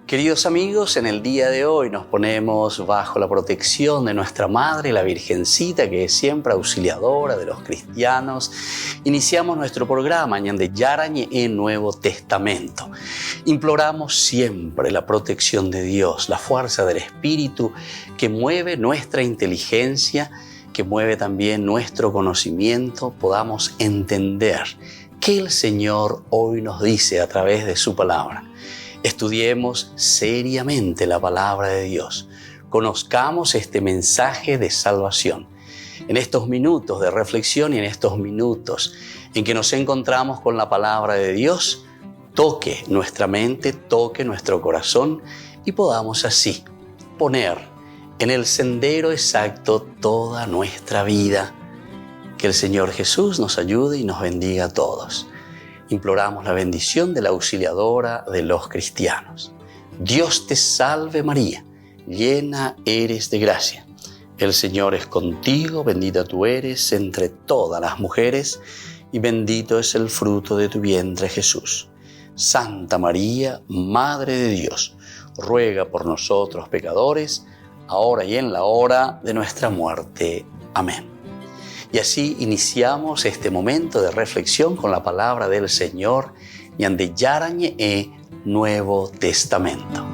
Queridos amigos, en el día de hoy nos ponemos bajo la protección de nuestra Madre, la Virgencita, que es siempre auxiliadora de los cristianos. Iniciamos nuestro programa Ñande Yarañe en Nuevo Testamento. Imploramos siempre la protección de Dios, la fuerza del Espíritu que mueve nuestra inteligencia, que mueve también nuestro conocimiento, podamos entender qué el Señor hoy nos dice a través de su palabra. Estudiemos seriamente la palabra de Dios. Conozcamos este mensaje de salvación. En estos minutos de reflexión y en estos minutos en que nos encontramos con la palabra de Dios, toque nuestra mente, toque nuestro corazón y podamos así poner en el sendero exacto toda nuestra vida. Que el Señor Jesús nos ayude y nos bendiga a todos. Imploramos la bendición de la auxiliadora de los cristianos. Dios te salve María, llena eres de gracia. El Señor es contigo, bendita tú eres entre todas las mujeres y bendito es el fruto de tu vientre Jesús. Santa María, Madre de Dios, ruega por nosotros pecadores, ahora y en la hora de nuestra muerte. Amén. Y así iniciamos este momento de reflexión con la palabra del Señor, Ñande Yarañe Nuevo Testamento.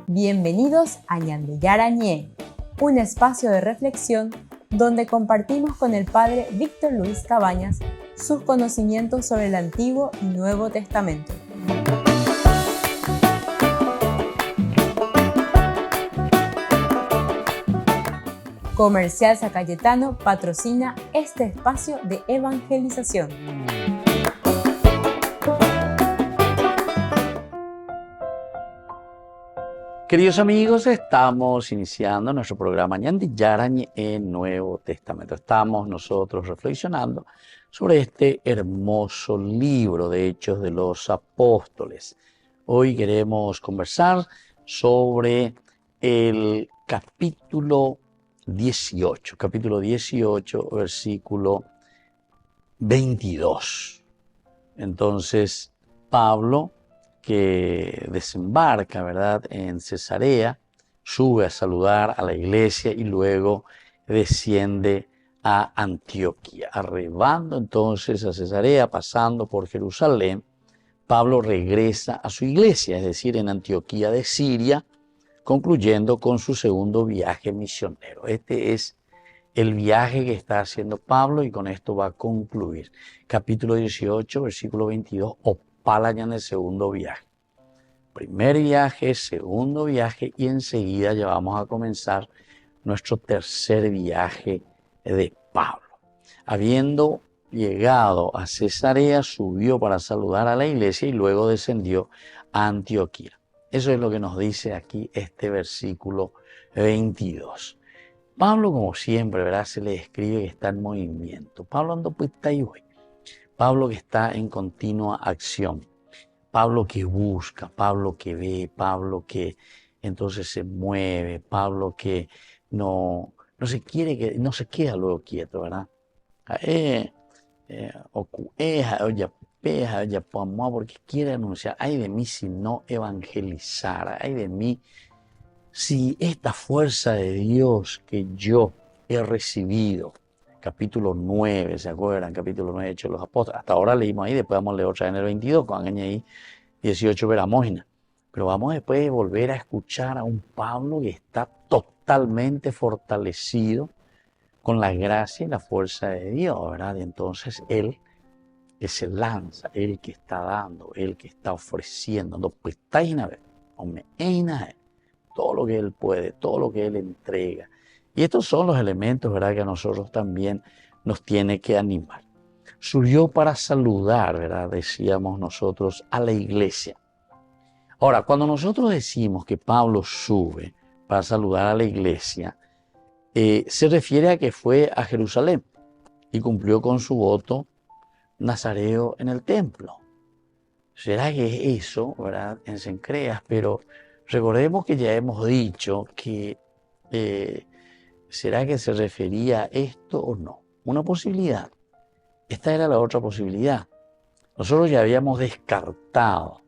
Bienvenidos a Ñande Yarañe, un espacio de reflexión donde compartimos con el Padre Víctor Luis Cabañas sus conocimientos sobre el Antiguo y Nuevo Testamento. Comercial San Cayetano patrocina este espacio de evangelización. Queridos amigos, estamos iniciando nuestro programa Ñande Yarañe en Nuevo Testamento. Estamos nosotros reflexionando sobre este hermoso libro de Hechos de los Apóstoles. Hoy queremos conversar sobre el capítulo 18, versículo 22. Entonces, Pablo, que desembarca, ¿verdad?, en Cesarea, sube a saludar a la iglesia y luego desciende a Antioquía. Arribando entonces a Cesarea, pasando por Jerusalén, Pablo regresa a su iglesia, es decir, en Antioquía de Siria, concluyendo con su segundo viaje misionero. Este es el viaje que está haciendo Pablo y con esto va a concluir. Capítulo 18, versículo 22, Opalayan el segundo viaje. Primer viaje, segundo viaje y enseguida ya vamos a comenzar nuestro tercer viaje de Pablo. Habiendo llegado a Cesarea, subió para saludar a la iglesia y luego descendió a Antioquía. Eso es lo que nos dice aquí este versículo 22. Pablo, como siempre, ¿verdad?, se le escribe que está en movimiento. Pablo anda pues está ahí. Pablo que está en continua acción. Pablo que busca, Pablo que ve, Pablo que entonces se mueve, Pablo que no se queda luego quieto, ¿verdad? Porque quiere anunciar, ay de mí si no evangelizara, ay de mí si esta fuerza de Dios que yo he recibido. Capítulo 9, ¿se acuerdan? Capítulo 9 de Hechos de los Apóstoles. Hasta ahora leímos ahí, después vamos a leer otra en el 22, con ahí 18 veramógena. Pero vamos después a volver a escuchar a un Pablo que está totalmente fortalecido con la gracia y la fuerza de Dios, ¿verdad? Entonces él que se lanza, él que está dando, él que está ofreciendo, todo lo que él puede, todo lo que él entrega. Y estos son los elementos, ¿verdad?, que a nosotros también nos tiene que animar. Subió para saludar, ¿verdad?, decíamos nosotros, a la iglesia. Ahora, cuando nosotros decimos que Pablo sube para saludar a la iglesia, se refiere a que fue a Jerusalén y cumplió con su voto nazareo en el templo. ¿Será que es eso, verdad?, en Cencreas? Pero recordemos que ya hemos dicho que ¿será que se refería a esto o no? Una posibilidad. Esta era la otra posibilidad. Nosotros ya habíamos descartado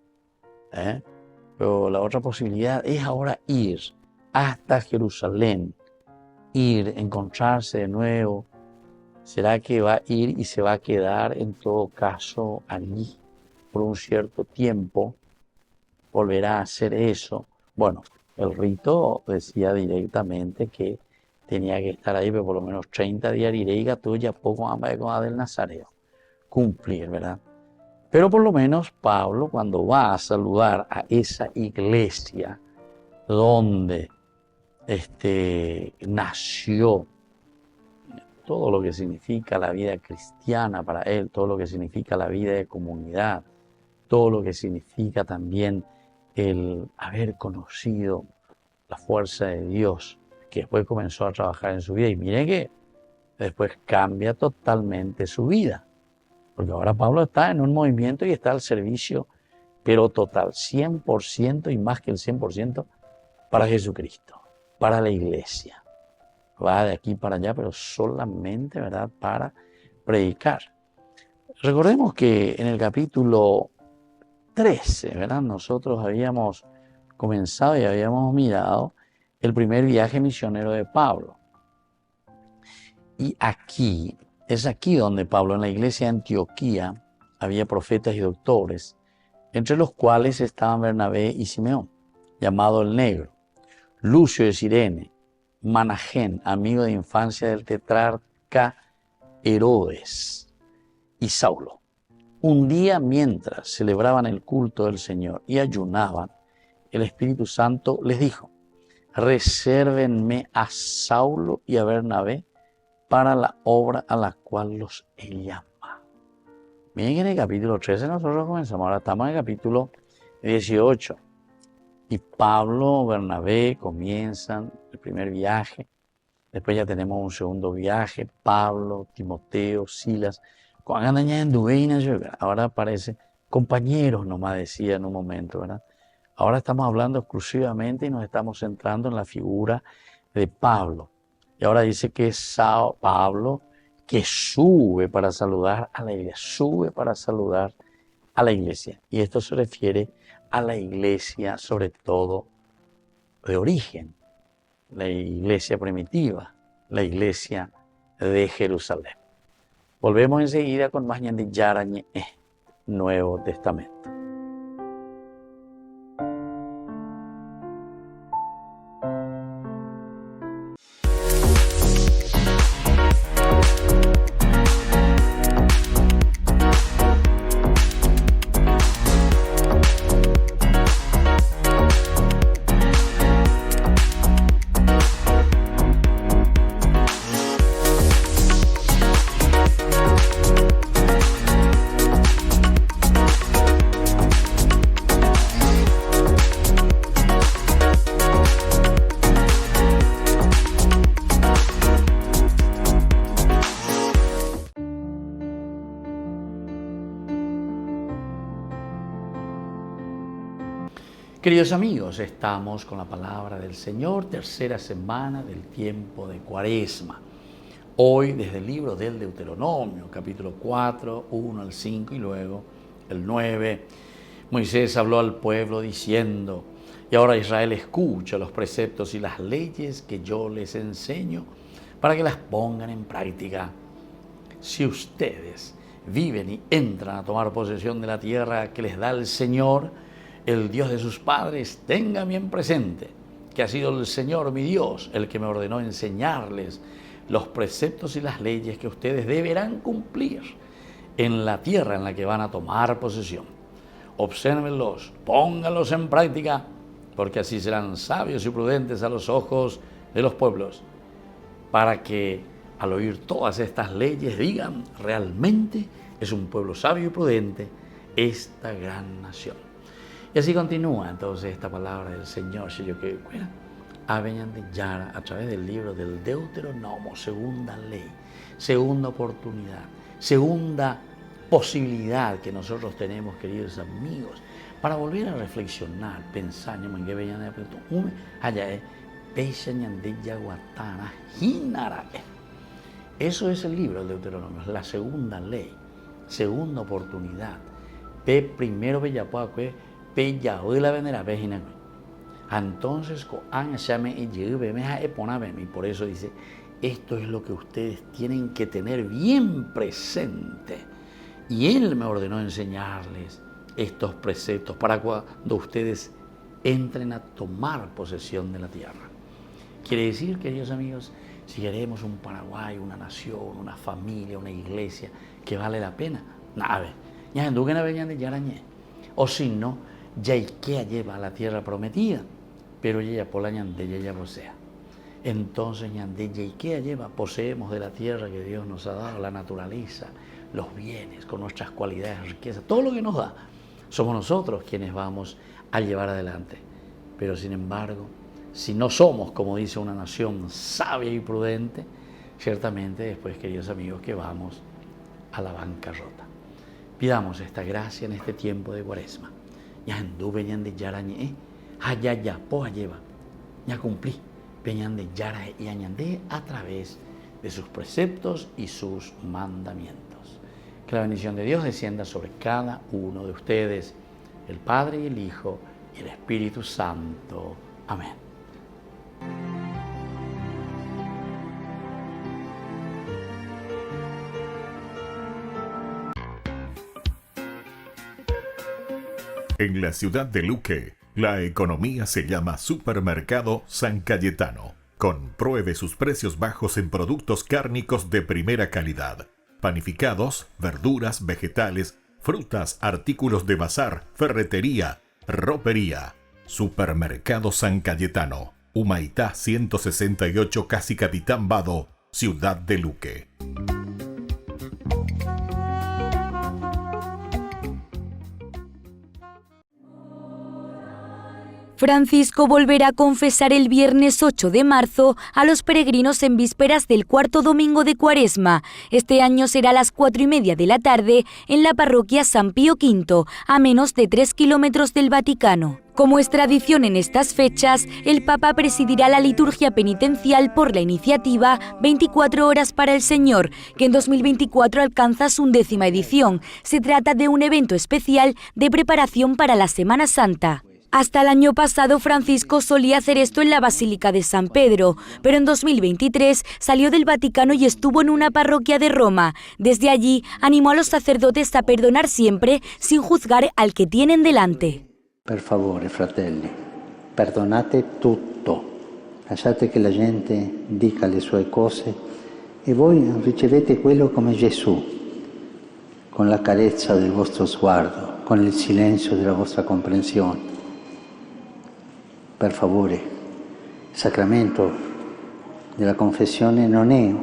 Pero la otra posibilidad es ahora ir hasta Jerusalén, ir, encontrarse de nuevo. ¿Será que va a ir y se va a quedar en todo caso allí por un cierto tiempo? ¿Volverá a hacer eso? Bueno, el rito decía directamente que tenía que estar ahí por lo menos 30 días y ya poco más con del Nazareo. Cumplir, ¿verdad? Pero por lo menos Pablo, cuando va a saludar a esa iglesia donde nació todo lo que significa la vida cristiana para él, todo lo que significa la vida de comunidad, todo lo que significa también el haber conocido la fuerza de Dios, que después comenzó a trabajar en su vida. Y mire que después cambia totalmente su vida, porque ahora Pablo está en un movimiento y está al servicio, pero total, 100% y más que el 100% para Jesucristo, para la iglesia. Va de aquí para allá, pero solamente, ¿verdad?, para predicar. Recordemos que en el capítulo 13, ¿verdad?, nosotros habíamos comenzado y habíamos mirado el primer viaje misionero de Pablo. Y es aquí donde Pablo, en la iglesia de Antioquía, había profetas y doctores, entre los cuales estaban Bernabé y Simeón, llamado el Negro, Lucio de Cirene, Managén, amigo de infancia del tetrarca Herodes, y Saulo. Un día, mientras celebraban el culto del Señor y ayunaban, el Espíritu Santo les dijo: resérvenme a Saulo y a Bernabé para la obra a la cual los llama. Miren que en el capítulo 13 nosotros comenzamos, ahora estamos en el capítulo 18. Y Pablo, Bernabé comienzan el primer viaje. Después ya tenemos un segundo viaje, Pablo, Timoteo, Silas. Ahora aparece compañeros, nomás decía en un momento, ¿verdad? Ahora estamos hablando exclusivamente y nos estamos centrando en la figura de Pablo. Y ahora dice que es Pablo que sube para saludar a la iglesia, Y esto se refiere a la iglesia, sobre todo de origen, la iglesia primitiva, la iglesia de Jerusalén. Volvemos enseguida con más de Yarañe, Nuevo Testamento. Queridos amigos, estamos con la palabra del Señor, tercera semana del tiempo de Cuaresma. Hoy desde el libro del Deuteronomio, capítulo 4, 1 al 5 y luego el 9, Moisés habló al pueblo diciendo: y ahora Israel, escucha los preceptos y las leyes que yo les enseño para que las pongan en práctica. Si ustedes viven y entran a tomar posesión de la tierra que les da el Señor, el Dios de sus padres, tenga bien presente que ha sido el Señor mi Dios el que me ordenó enseñarles los preceptos y las leyes que ustedes deberán cumplir en la tierra en la que van a tomar posesión. Obsérvenlos, pónganlos en práctica, porque así serán sabios y prudentes a los ojos de los pueblos, para que al oír todas estas leyes digan: realmente es un pueblo sabio y prudente esta gran nación. Y así continúa entonces esta palabra del Señor, a través del libro del Deuteronomio, segunda ley, segunda oportunidad, segunda posibilidad que nosotros tenemos, queridos amigos, para volver a reflexionar, pensar, eso es el libro del Deuteronomio, es la segunda ley, segunda oportunidad. Primero Pella hoy la venera vejina. Entonces, y por eso dice, esto es lo que ustedes tienen que tener bien presente. Y Él me ordenó enseñarles estos preceptos para cuando ustedes entren a tomar posesión de la tierra. Quiere decir, queridos amigos, si queremos un Paraguay, una nación, una familia, una iglesia que vale la pena, nave, ya en Duquena venían de Yarañé. O si no, ya Ikea lleva a la tierra prometida, pero ella por la ñande ya posea. Entonces ñande ya Ikea lleva, poseemos de la tierra que Dios nos ha dado, la naturaleza, los bienes, con nuestras cualidades, riquezas, todo lo que nos da. Somos nosotros quienes vamos a llevar adelante. Pero sin embargo, si no somos, como dice una nación sabia y prudente, ciertamente después, queridos amigos, que vamos a la bancarrota. Pidamos esta gracia en este tiempo de Cuaresma. Ya anduve de yarañé, ya poa lleva, ya cumplí, peñan de yara y añandé a través de sus preceptos y sus mandamientos. Que la bendición de Dios descienda sobre cada uno de ustedes, el Padre y el Hijo y el Espíritu Santo. Amén. En la ciudad de Luque, la economía se llama Supermercado San Cayetano. Compruebe sus precios bajos en productos cárnicos de primera calidad. Panificados, verduras, vegetales, frutas, artículos de bazar, ferretería, ropería. Supermercado San Cayetano, Humaitá 168, Casi Capitán Vado, ciudad de Luque. Francisco volverá a confesar el viernes 8 de marzo a los peregrinos en vísperas del cuarto domingo de Cuaresma. Este año será a las 4:30 de la tarde en la parroquia San Pío V, a menos de 3 kilómetros del Vaticano. Como es tradición en estas fechas, el Papa presidirá la liturgia penitencial por la iniciativa 24 horas para el Señor, que en 2024 alcanza su 10ª edición. Se trata de un evento especial de preparación para la Semana Santa. Hasta el año pasado, Francisco solía hacer esto en la Basílica de San Pedro, pero en 2023 salió del Vaticano y estuvo en una parroquia de Roma. Desde allí, animó a los sacerdotes a perdonar siempre, sin juzgar al que tienen delante. Per favore, fratelli, perdonate tutto. Lasciate che la gente dica le sue cose e voi ricevete quello come Gesù, con la carezza del vostro sguardo, con il silenzio della vostra comprensione. Per favore, il sacramento della confessione non è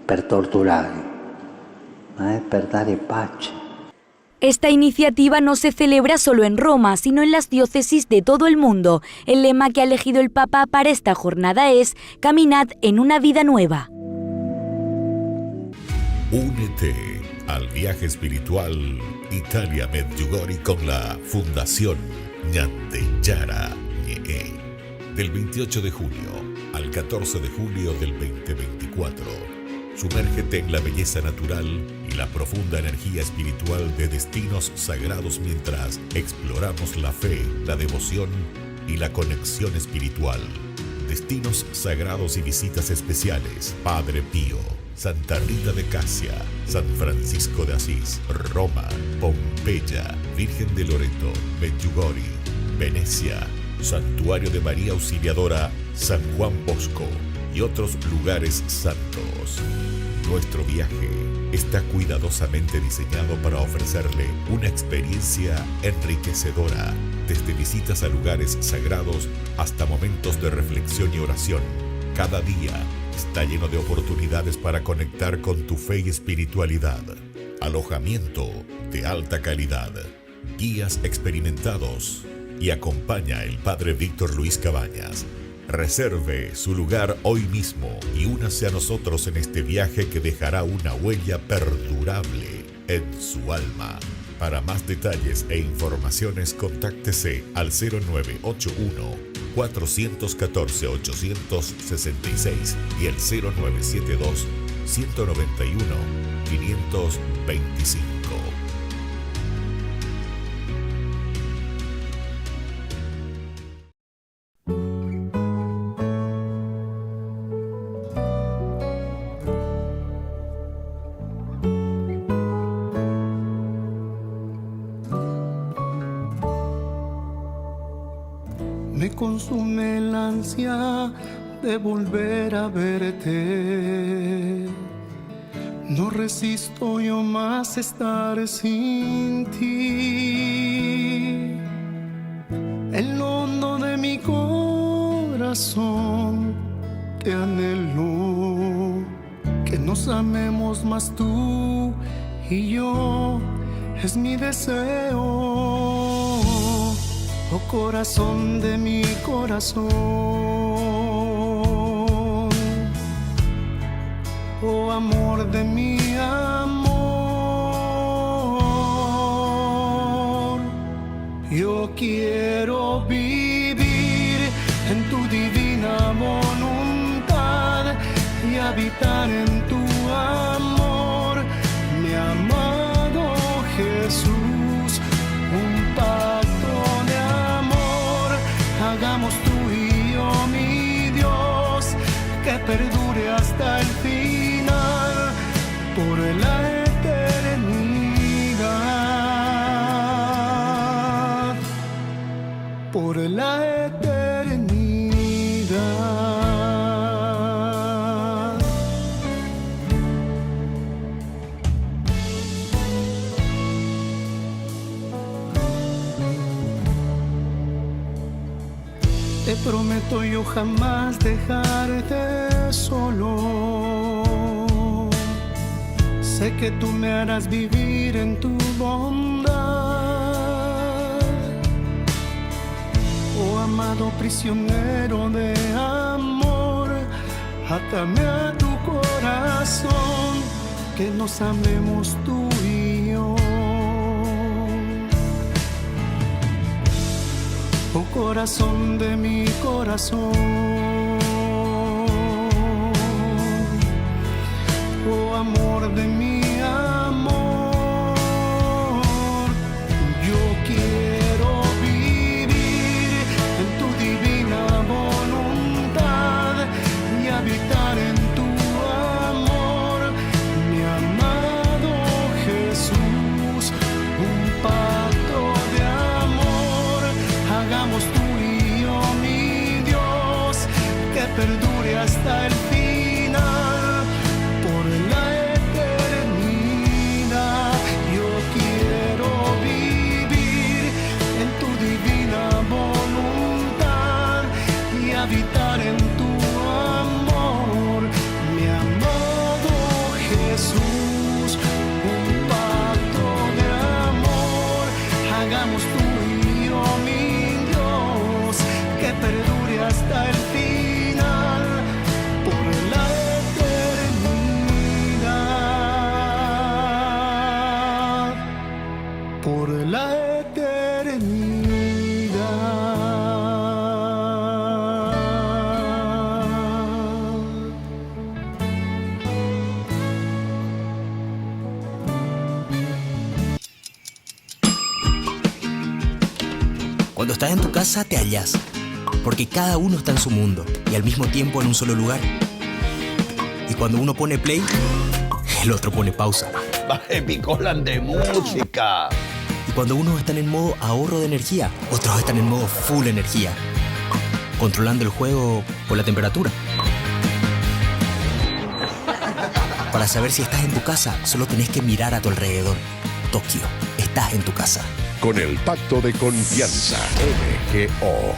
per torturare, ma è per dare pace. Esta iniciativa no se celebra solo en Roma, sino en las diócesis de todo el mundo. El lema que ha elegido el Papa para esta jornada es «Caminad en una vida nueva». Únete al viaje espiritual Italia Medjugorje con la Fundación Ñande Yara Ñe. Del 28 de junio al 14 de julio del 2024. Sumérgete en la belleza natural y la profunda energía espiritual de destinos sagrados mientras exploramos la fe, la devoción y la conexión espiritual. Destinos sagrados y visitas especiales: Padre Pío, Santa Rita de Casia, San Francisco de Asís, Roma, Pompeya, Virgen de Loreto, Medjugorje, Venecia, Santuario de María Auxiliadora, San Juan Bosco y otros lugares santos. Nuestro viaje está cuidadosamente diseñado para ofrecerle una experiencia enriquecedora, desde visitas a lugares sagrados hasta momentos de reflexión y oración. Cada día está lleno de oportunidades para conectar con tu fe y espiritualidad. Alojamiento de alta calidad, guías experimentados y acompaña el Padre Víctor Luis Cabañas. Reserve su lugar hoy mismo y únase a nosotros en este viaje que dejará una huella perdurable en su alma. Para más detalles e informaciones, contáctese al 0981 414 866 y el 0972 191 525. me consume el ansia de volver a verte. No resisto yo más estar sin ti. En lo hondo de mi corazón te anhelo, que nos amemos más tú y yo, es mi deseo. Oh corazón de mi corazón, oh amor de mi amor, yo quiero vivir en tu divina voluntad y habitar en tu amor, mi amado Jesús, un pacto de amor, hagamos tú y yo, mi Dios, que perdure hasta el final, por la eternidad, por la eternidad. Te prometo yo jamás dejarte solo. Sé que tú me harás vivir en tu bondad. Oh amado prisionero de amor, átame a tu corazón, que nos amemos tú y yo. Oh corazón de mi corazón, oh amor de mi amor, yo quiero vivir en tu divina voluntad y habitar en tu amor, mi amado Jesús, un pacto de amor, hagamos tú y yo, mi Dios, que perdure hasta el final, por la eternidad. Yo quiero vivir en tu divina voluntad y habitar en tu amor, mi amado Jesús, un pacto de amor, hagamos tú y yo, mi Dios, que perdure hasta el final, por la eternidad, por la eternidad. Cuando estás en tu casa te hallas, porque cada uno está en su mundo y al mismo tiempo en un solo lugar. Y cuando uno pone play, el otro pone pausa. Baje picolan de música. Y cuando unos están en modo ahorro de energía, otros están en modo full energía, controlando el juego por la temperatura. Para saber si estás en tu casa, solo tenés que mirar a tu alrededor. Tokio, estás en tu casa. Con el Pacto de Confianza, MGO.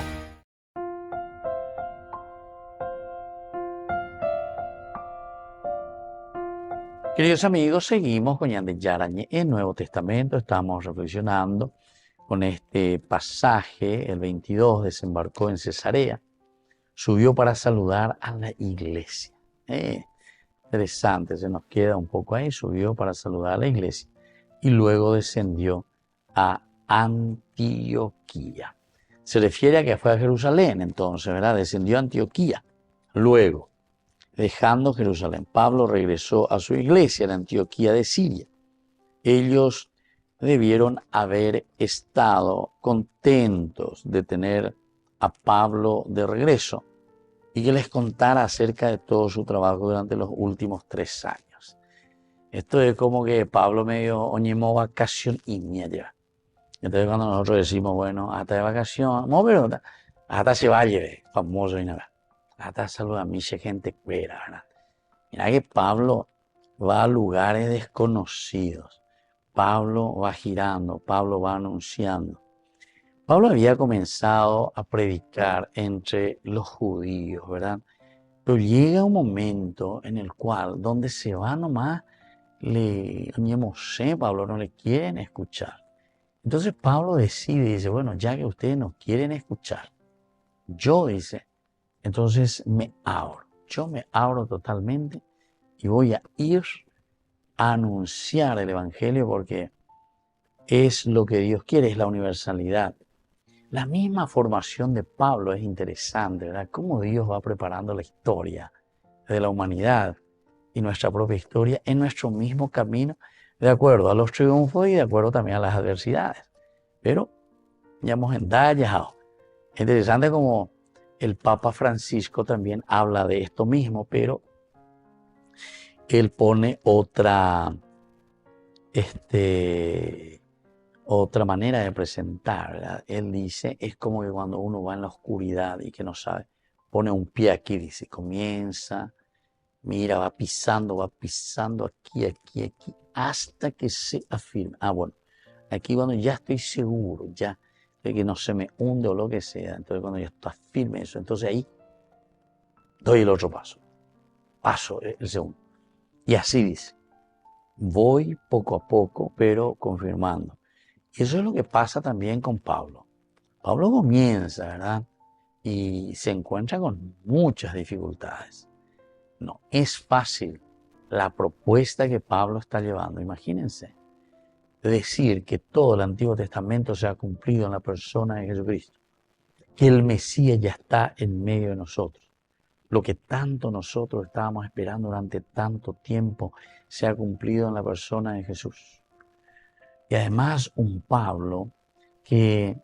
Queridos amigos, seguimos con Ñande Yarañe en Nuevo Testamento. Estamos reflexionando con este pasaje. El 22 desembarcó en Cesarea, subió para saludar a la iglesia. Interesante, se nos queda un poco ahí. Subió para saludar a la iglesia y luego descendió a Antioquía. Se refiere a que fue a Jerusalén, entonces, ¿verdad? Descendió a Antioquía. Luego, dejando Jerusalén, Pablo regresó a su iglesia en Antioquía de Siria. Ellos debieron haber estado contentos de tener a Pablo de regreso y que les contara acerca de todo su trabajo durante los últimos 3 años. Esto es como que Pablo medio oñemó vacación y ya. Entonces cuando nosotros decimos, bueno, hasta de vacación, no, pero hasta se valle, famoso y nada. Hasta saluda a mi gente fuera, ¿verdad? Mira que Pablo va a lugares desconocidos. Pablo va girando, Pablo va anunciando. Pablo había comenzado a predicar entre los judíos, ¿verdad? Pero llega un momento en el cual, donde se va nomás, Pablo no le quieren escuchar. Entonces Pablo decide, dice, bueno, ya que ustedes no quieren escuchar, yo, dice, entonces me abro. Yo me abro totalmente y voy a ir a anunciar el Evangelio porque es lo que Dios quiere, es la universalidad. La misma formación de Pablo es interesante, ¿verdad? Cómo Dios va preparando la historia de la humanidad y nuestra propia historia en nuestro mismo camino, de acuerdo a los triunfos y de acuerdo también a las adversidades. Pero ya hemos endallado. Es interesante como el Papa Francisco también habla de esto mismo, pero él pone otra manera de presentar, ¿verdad? Él dice, es como que cuando uno va en la oscuridad y que no sabe, pone un pie aquí, dice, comienza, mira, va pisando aquí, hasta que se afirme. Bueno, aquí cuando ya estoy seguro, ya de que no se me hunde o lo que sea, entonces cuando ya está firme eso, entonces ahí doy el otro paso el segundo. Y así dice, voy poco a poco, pero confirmando. Y eso es lo que pasa también con Pablo. Pablo comienza, ¿verdad? Y se encuentra con muchas dificultades. No es fácil la propuesta que Pablo está llevando. Imagínense, decir que todo el Antiguo Testamento se ha cumplido en la persona de Jesucristo, que el Mesías ya está en medio de nosotros. Lo que tanto nosotros estábamos esperando durante tanto tiempo se ha cumplido en la persona de Jesús. Y además un Pablo que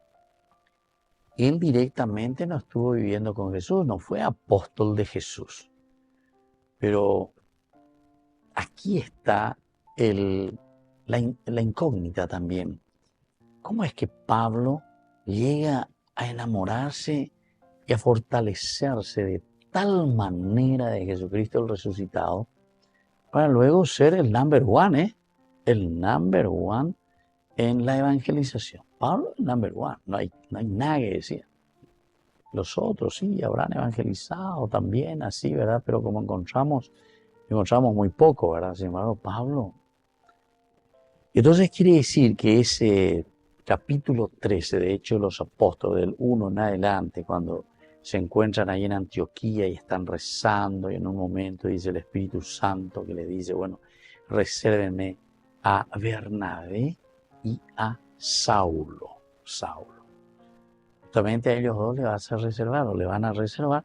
él directamente no estuvo viviendo con Jesús, no fue apóstol de Jesús. Pero aquí está la incógnita también. ¿Cómo es que Pablo llega a enamorarse y a fortalecerse de tal manera de Jesucristo el resucitado para luego ser el number one, el number one en la evangelización? Pablo es el number one, no hay nada que decir. Los otros sí habrán evangelizado también así, ¿verdad? Pero como encontramos muy poco, ¿verdad? Sin embargo, Pablo. Y entonces quiere decir que ese capítulo 13 de Hechos de los Apóstoles, del 1 en adelante, cuando se encuentran ahí en Antioquía y están rezando, y en un momento dice el Espíritu Santo que le dice, bueno, resérvenme a Bernabé y a Saulo. Justamente a ellos dos le van a reservar,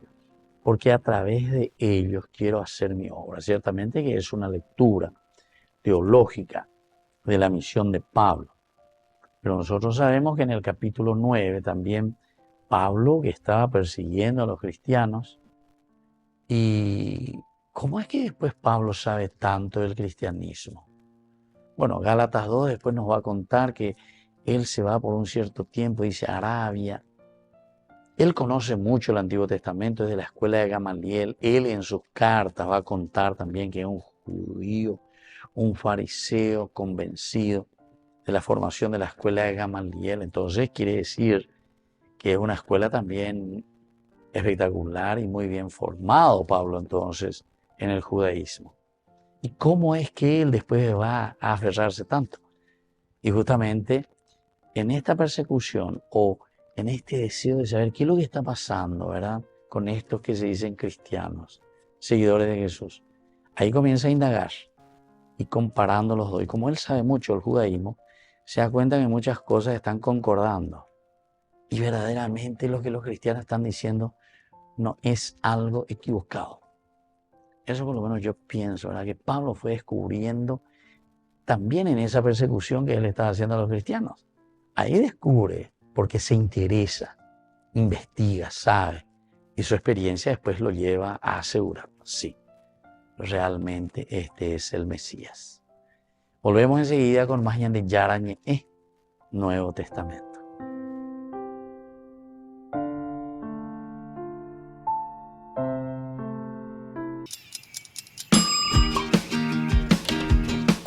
porque a través de ellos quiero hacer mi obra. Ciertamente que es una lectura teológica de la misión de Pablo. Pero nosotros sabemos que en el capítulo 9 también Pablo, que estaba persiguiendo a los cristianos, y ¿cómo es que después Pablo sabe tanto del cristianismo? Bueno, Gálatas 2 después nos va a contar que él se va por un cierto tiempo, dice Arabia. Él conoce mucho el Antiguo Testamento, es de la escuela de Gamaliel. Él en sus cartas va a contar también que es un judío, un fariseo convencido de la formación de la escuela de Gamaliel. Entonces quiere decir que es una escuela también espectacular y muy bien formado Pablo entonces en el judaísmo. ¿Y cómo es que él después va a aferrarse tanto? Y justamente en esta persecución o en este deseo de saber qué es lo que está pasando, ¿verdad? Con estos que se dicen cristianos, seguidores de Jesús. Ahí comienza a indagar y comparando los dos. Y como él sabe mucho del judaísmo, se da cuenta que muchas cosas están concordando. Y verdaderamente lo que los cristianos están diciendo no es algo equivocado. Eso por lo menos yo pienso, ¿verdad? Que Pablo fue descubriendo también en esa persecución que él estaba haciendo a los cristianos. Ahí descubre, porque se interesa, investiga, sabe, y su experiencia después lo lleva a asegurar, sí, realmente este es el Mesías. Volvemos enseguida con más de Yara Ñe, Nuevo Testamento.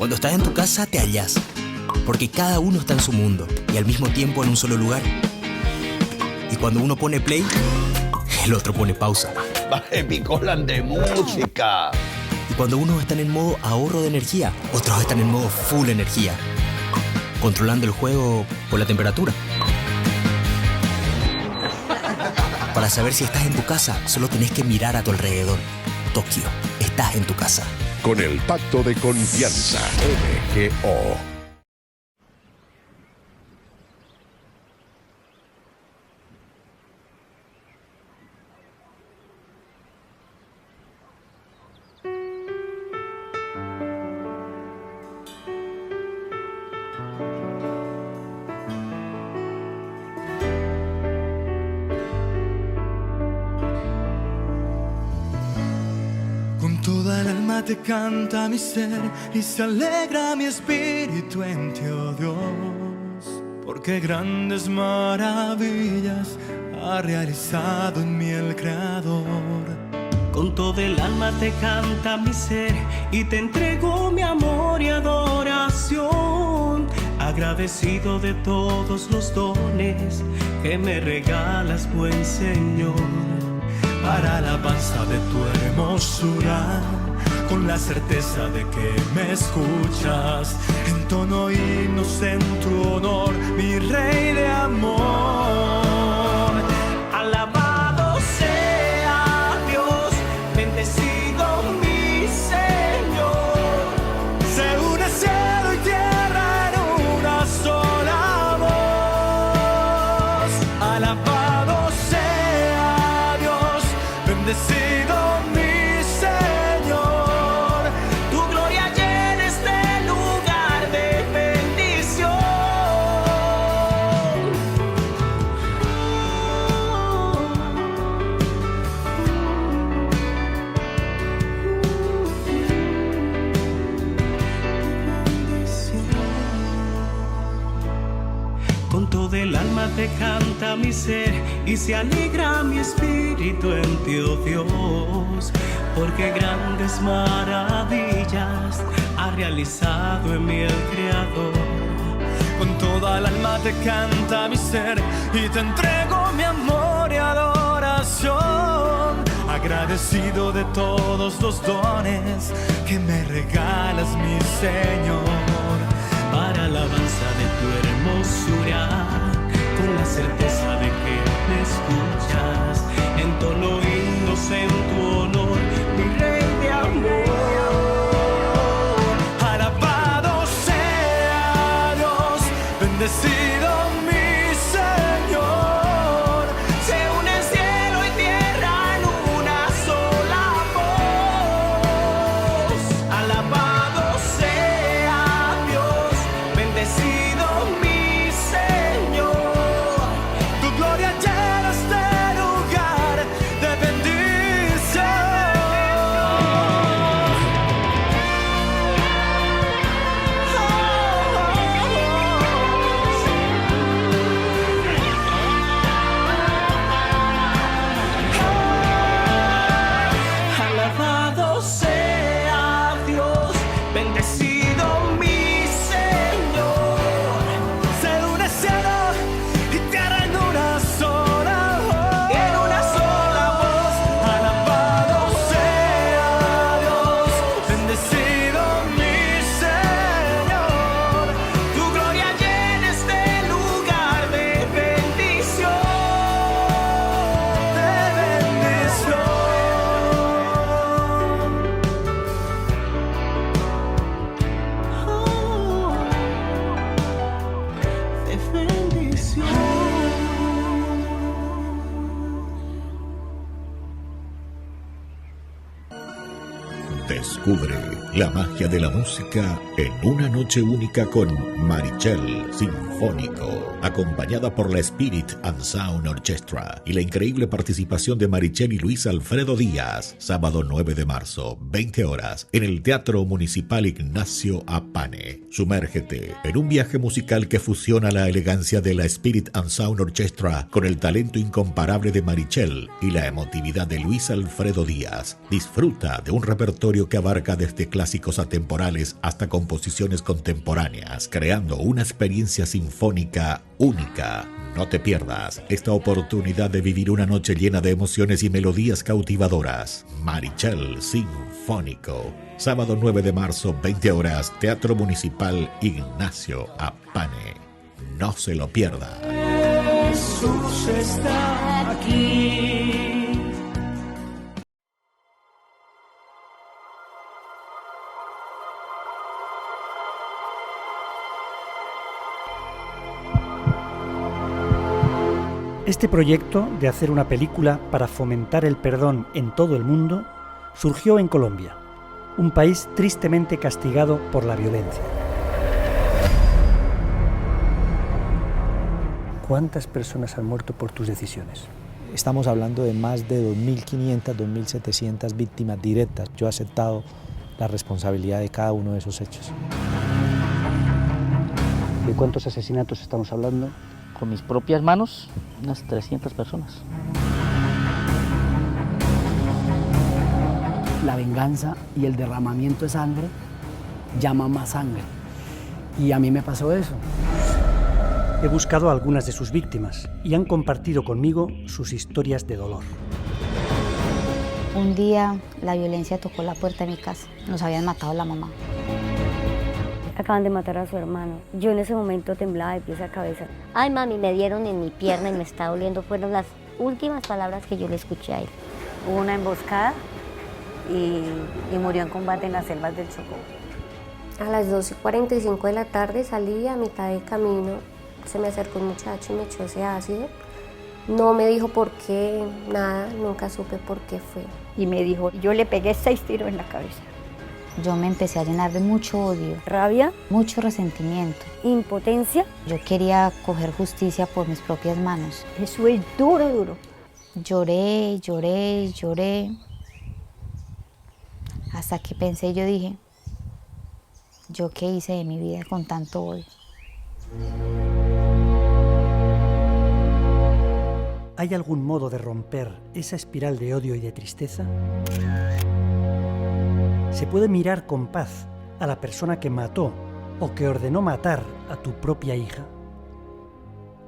Cuando estás en tu casa te hallas, porque cada uno está en su mundo y al mismo tiempo en un solo lugar. Y cuando uno pone play, el otro pone pausa. Picolan de música. Y cuando unos están en modo ahorro de energía, otros están en modo full energía, controlando el juego por la temperatura. Para saber si estás en tu casa, solo tenés que mirar a tu alrededor. Tokio, estás en tu casa. Con el Pacto de Confianza, MGO. Con toda el alma te canta mi ser y se alegra mi espíritu en ti, oh Dios, porque grandes maravillas ha realizado en mí el Creador. Con todo el alma te canta mi ser y te entrego mi amor y adoración, agradecido de todos los dones que me regalas, buen Señor. Para alabanza de tu hermosura, con la certeza de que me escuchas, entono himnos en tu honor, mi Rey de amor. Alabado sea Dios, bendecido mi Señor. Se une cielo y tierra en una sola voz. Alabado sea Dios, bendecido mi Señor, tu gloria llena este lugar de bendición. Con todo el alma te canta mi ser y se alegra mi espíritu en ti, oh Dios, porque grandes maravillas ha realizado en mí el Creador. Con toda el alma te canta mi ser y te entrego mi amor y adoración, agradecido de todos los dones que me regalas, mi Señor. Para alabanza de tu hermosura, con la certeza de que me escuchas, entono himnos en tu honor, mi Rey de amor. Alabado sea Dios, bendecido mi Señor. Se une cielo y tierra en una sola voz. Alabado sea Dios, bendecido mi Señor. Tu gloria llena este lugar de bendición. Alabado sea Dios, bendecido mi Señor. Se une cielo y tierra en una sola voz. En una sola voz. Alabado sea Dios, bendecido mi Señor. Tu gloria llena este lugar de bendición. De bendición. De bendición. Descubre la magia de la música en una noche única con Marichel Sinfónico, acompañada por la Spirit and Sound Orchestra y la increíble participación de Marichel y Luis Alfredo Díaz, sábado 9 de marzo, 20 horas, en el Teatro Municipal Ignacio Apane. Sumérgete en un viaje musical que fusiona la elegancia de la Spirit and Sound Orchestra con el talento incomparable de Marichel y la emotividad de Luis Alfredo Díaz. Disfruta de un repertorio repertorio que abarca desde clásicos atemporales hasta composiciones contemporáneas, creando una experiencia sinfónica única. No te pierdas esta oportunidad de vivir una noche llena de emociones y melodías cautivadoras. Marichel Sinfónico. Sábado 9 de marzo, 20 horas, Teatro Municipal Ignacio Apane. No se lo pierda. Jesús está aquí. Este proyecto de hacer una película para fomentar el perdón en todo el mundo surgió en Colombia, un país tristemente castigado por la violencia. ¿Cuántas personas han muerto por tus decisiones? Estamos hablando de más de 2.500, 2.700 víctimas directas. Yo he aceptado la responsabilidad de cada uno de esos hechos. ¿De cuántos asesinatos estamos hablando? Con mis propias manos, unas 300 personas. La venganza y el derramamiento de sangre llama más sangre. Y a mí me pasó eso. He buscado a algunas de sus víctimas y han compartido conmigo sus historias de dolor. Un día la violencia tocó la puerta de mi casa. Nos habían matado a la mamá. Acaban de matar a su hermano. Yo en ese momento temblaba de pies a cabeza. Ay, mami, me dieron en mi pierna y me está doliendo. Fueron las últimas palabras que yo le escuché a él. Hubo una emboscada y murió en combate en las selvas del Chocó. A las 2:45 de la tarde salí a mitad de camino. Se me acercó un muchacho y me echó ese ácido. No me dijo por qué, nada, nunca supe por qué fue. Y me dijo, yo le pegué 6 tiros en la cabeza. Yo me empecé a llenar de mucho odio, rabia, mucho resentimiento, impotencia. Yo quería coger justicia por mis propias manos. Eso es duro, duro. Lloré, lloré, lloré. Hasta que pensé y yo dije, ¿yo qué hice de mi vida con tanto odio? ¿Hay algún modo de romper esa espiral de odio y de tristeza? ¿Se puede mirar con paz a la persona que mató o que ordenó matar a tu propia hija?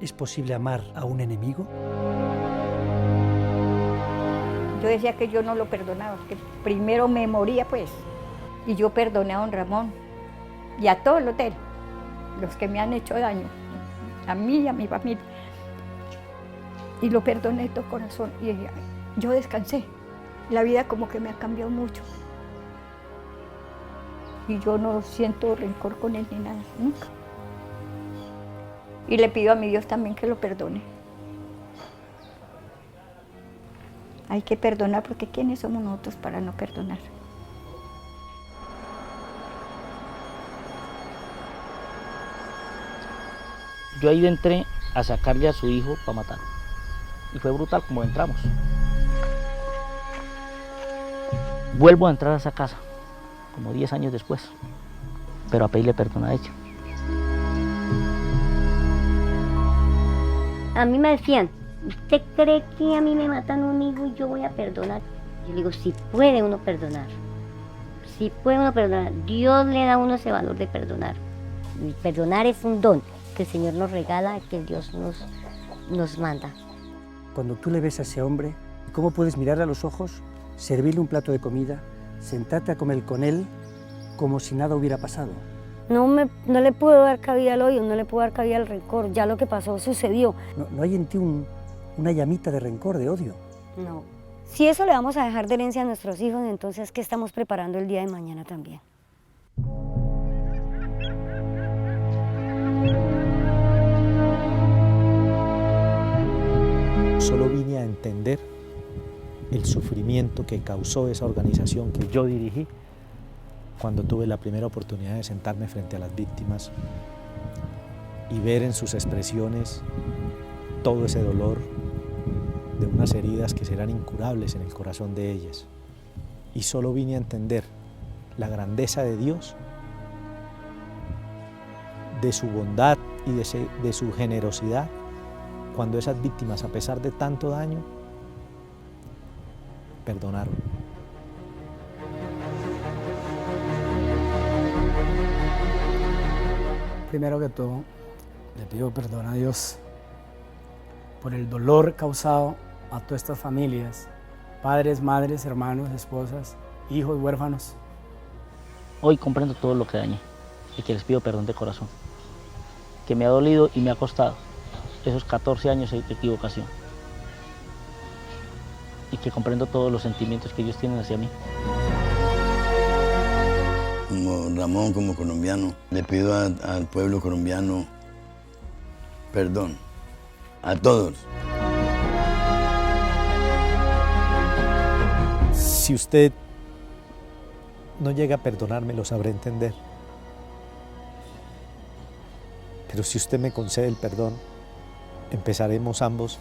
¿Es posible amar a un enemigo? Yo decía que yo no lo perdonaba, que primero me moría pues. Y yo perdoné a don Ramón y a todo el hotel, los que me han hecho daño, a mí y a mi familia. Y lo perdoné de todo corazón y yo descansé. La vida como que me ha cambiado mucho. Y yo no siento rencor con él ni nada, nunca. Y le pido a mi Dios también que lo perdone. Hay que perdonar porque ¿quiénes somos nosotros para no perdonar? Yo ahí entré a sacarle a su hijo para matarlo. Y fue brutal como entramos. Vuelvo a entrar a esa casa, como 10 años después, pero a pedirle perdón a ella. A mí me decían, ¿usted cree que a mí me matan un hijo y yo voy a perdonar? Yo le digo, si puede uno perdonar, si puede uno perdonar. Dios le da a uno ese valor de perdonar. Y perdonar es un don que el Señor nos regala, que Dios nos manda. Cuando tú le ves a ese hombre, ¿cómo puedes mirarle a los ojos, servirle un plato de comida, sentarte a comer con él como si nada hubiera pasado? No le puedo dar cabida al odio, no le puedo dar cabida al rencor. Ya lo que pasó sucedió. No hay en ti una llamita de rencor, de odio. No. Si eso le vamos a dejar de herencia a nuestros hijos, entonces ¿qué estamos preparando el día de mañana también? Solo vine a entender el sufrimiento que causó esa organización que yo dirigí cuando tuve la primera oportunidad de sentarme frente a las víctimas y ver en sus expresiones todo ese dolor de unas heridas que serán incurables en el corazón de ellas. Y solo vine a entender la grandeza de Dios, de su bondad y de su generosidad, cuando esas víctimas, a pesar de tanto daño, perdonaron. Primero que todo, le pido perdón a Dios por el dolor causado a todas estas familias, padres, madres, hermanos, esposas, hijos, huérfanos. Hoy comprendo todo lo que dañé y que les pido perdón de corazón, que me ha dolido y me ha costado esos 14 años de equivocación y que comprendo todos los sentimientos que ellos tienen hacia mí. Como Ramón, como colombiano, le pido al pueblo colombiano perdón, a todos. Si usted no llega a perdonarme, lo sabré entender. Pero si usted me concede el perdón, empezaremos ambos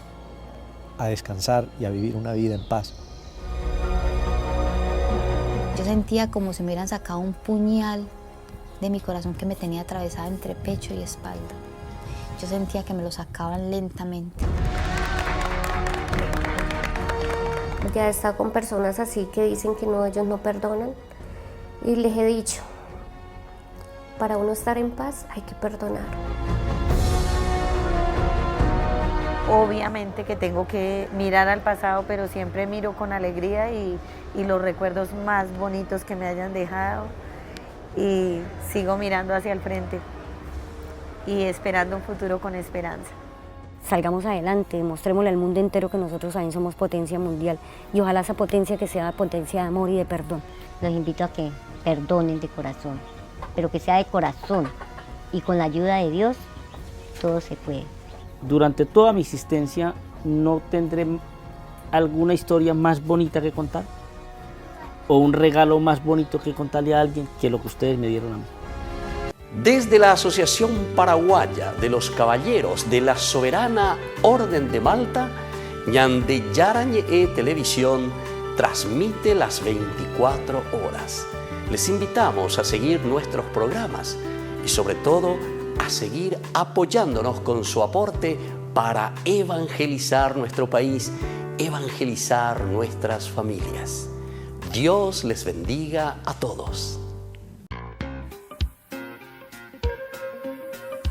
a descansar y a vivir una vida en paz. Yo sentía como si me hubieran sacado un puñal de mi corazón que me tenía atravesada entre pecho y espalda. Yo sentía que me lo sacaban lentamente. Ya está con personas así que dicen que no, ellos no perdonan. Y les he dicho, para uno estar en paz hay que perdonar. Obviamente que tengo que mirar al pasado, pero siempre miro con alegría y los recuerdos más bonitos que me hayan dejado. Y sigo mirando hacia el frente y esperando un futuro con esperanza. Salgamos adelante, mostrémosle al mundo entero que nosotros también somos potencia mundial y ojalá esa potencia que sea potencia de amor y de perdón. Los invito a que perdonen de corazón, pero que sea de corazón y con la ayuda de Dios todo se puede. Durante toda mi existencia no tendré alguna historia más bonita que contar o un regalo más bonito que contarle a alguien que lo que ustedes me dieron a mí. Desde la Asociación Paraguaya de los Caballeros de la Soberana Orden de Malta, Ñande Yara Ñe Televisión transmite las 24 horas. Les invitamos a seguir nuestros programas y sobre todo a seguir apoyándonos con su aporte para evangelizar nuestro país, evangelizar nuestras familias. Dios les bendiga a todos.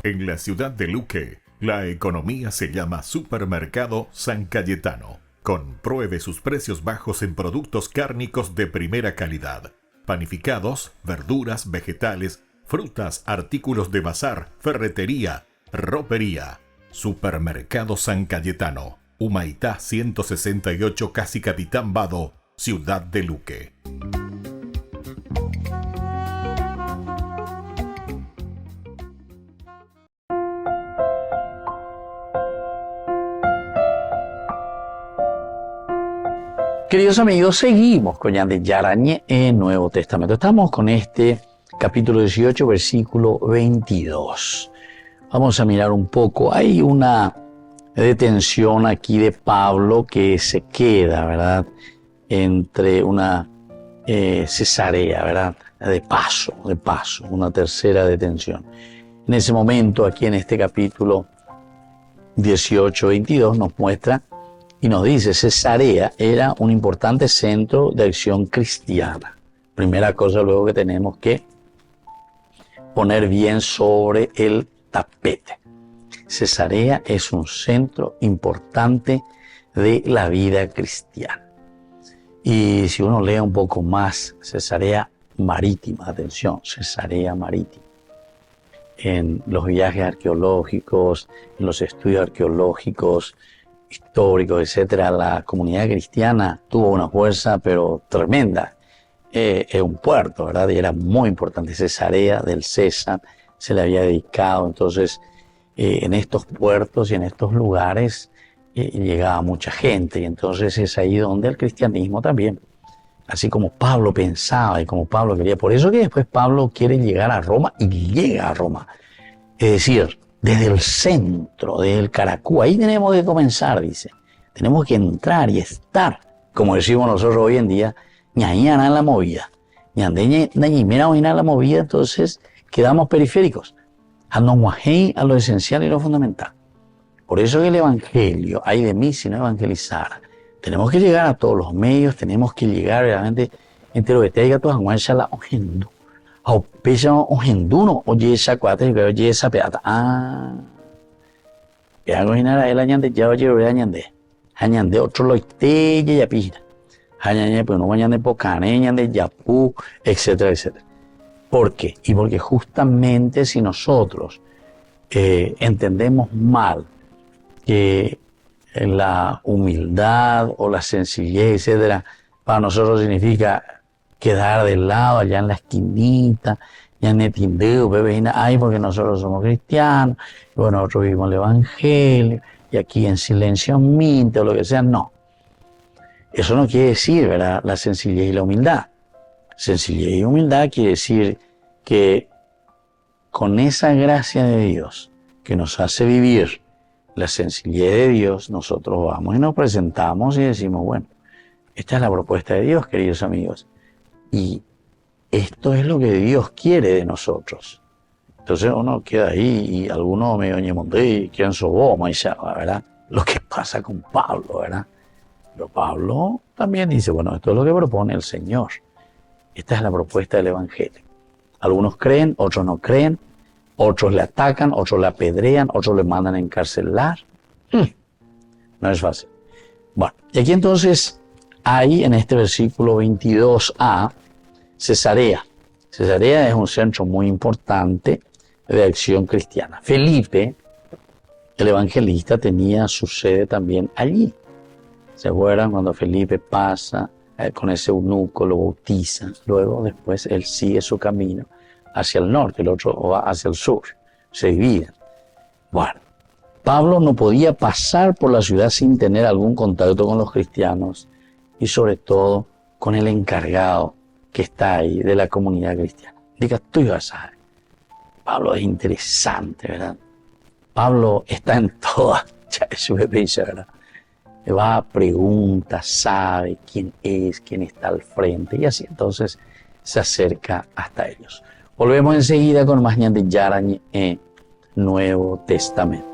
En la ciudad de Luque, la economía se llama Supermercado San Cayetano. Compruebe sus precios bajos en productos cárnicos de primera calidad. Panificados, verduras, vegetales, frutas, artículos de bazar, ferretería, ropería. Supermercado San Cayetano, Humaitá 168, Casi Capitán Vado, ciudad de Luque. Queridos amigos, seguimos con Ñande Yara Ñe en Nuevo Testamento. Estamos con este capítulo 18, versículo 22. Vamos a mirar un poco. Hay una detención aquí de Pablo que se queda, ¿verdad? Entre una Cesarea, ¿verdad? De paso, una tercera detención. En ese momento, aquí en este capítulo 18, 22, nos muestra y nos dice, Cesarea era un importante centro de acción cristiana. Primera cosa luego que tenemos que poner bien sobre el tapete. Cesarea es un centro importante de la vida cristiana. Y si uno lee un poco más, Cesarea marítima, atención, Cesarea marítima. En los viajes arqueológicos, en los estudios arqueológicos, históricos, etcétera, la comunidad cristiana tuvo una fuerza pero tremenda. Es un puerto, ¿verdad? Y era muy importante. Cesarea del César se le había dedicado. Entonces, en estos puertos y en estos lugares llegaba mucha gente. Y entonces es ahí donde el cristianismo también, así como Pablo pensaba y como Pablo quería. Por eso que después Pablo quiere llegar a Roma y llega a Roma. Es decir, desde el centro, desde el Caracú, ahí tenemos que comenzar, dice. Tenemos que entrar y estar, como decimos nosotros hoy en día, ñañana en la movida. Mira en la movida, entonces quedamos periféricos. A lo esencial y lo fundamental. Por eso que el Evangelio, ay de mí si no evangelizara. Tenemos que llegar a todos los medios, tenemos que llegar realmente entre lo que te diga todas las la Ao peja o henduno oye esa cuate que oye esa peata. Que hago inara el añande ya oye ore añande. Añande otro lo iteye ya pija. Añande pues no añande pocane, añande yapú, etcétera, etcétera. ¿Por qué? Y porque justamente si nosotros entendemos mal que la humildad o la sencillez, etcétera, para nosotros significa quedar del lado allá en la esquinita, ya en el tindeo, ay, porque nosotros somos cristianos, y bueno, nosotros vivimos el evangelio, y aquí en silencio minte o lo que sea, no. Eso no quiere decir, ¿verdad?, la sencillez y la humildad. Sencillez y humildad quiere decir que con esa gracia de Dios que nos hace vivir la sencillez de Dios, nosotros vamos y nos presentamos y decimos, bueno, esta es la propuesta de Dios, queridos amigos, y esto es lo que Dios quiere de nosotros. Entonces uno queda ahí y algunos me oye monté, ¿quién sos vos, Maisha? ¿Verdad? Lo que pasa con Pablo, ¿verdad? Pero Pablo también dice, bueno, esto es lo que propone el Señor. Esta es la propuesta del Evangelio. Algunos creen, otros no creen, otros le atacan, otros le apedrean, otros le mandan a encarcelar. No es fácil. Bueno, y aquí entonces hay en este versículo 22a, Cesarea. Cesarea es un centro muy importante de acción cristiana. Felipe, el evangelista, tenía su sede también allí. ¿Se acuerdan cuando Felipe pasa con ese eunuco, lo bautiza? Luego, después, él sigue su camino hacia el norte, el otro va hacia el sur. Se dividen. Bueno, Pablo no podía pasar por la ciudad sin tener algún contacto con los cristianos y sobre todo con el encargado que está ahí de la comunidad cristiana. Diga, tú ya sabes. Pablo es interesante, ¿verdad? Pablo está en toda su belleza, ¿verdad? Le va a preguntar, sabe quién es, quién está al frente, y así entonces se acerca hasta ellos. Volvemos enseguida con más ñande Yara en Nuevo Testamento.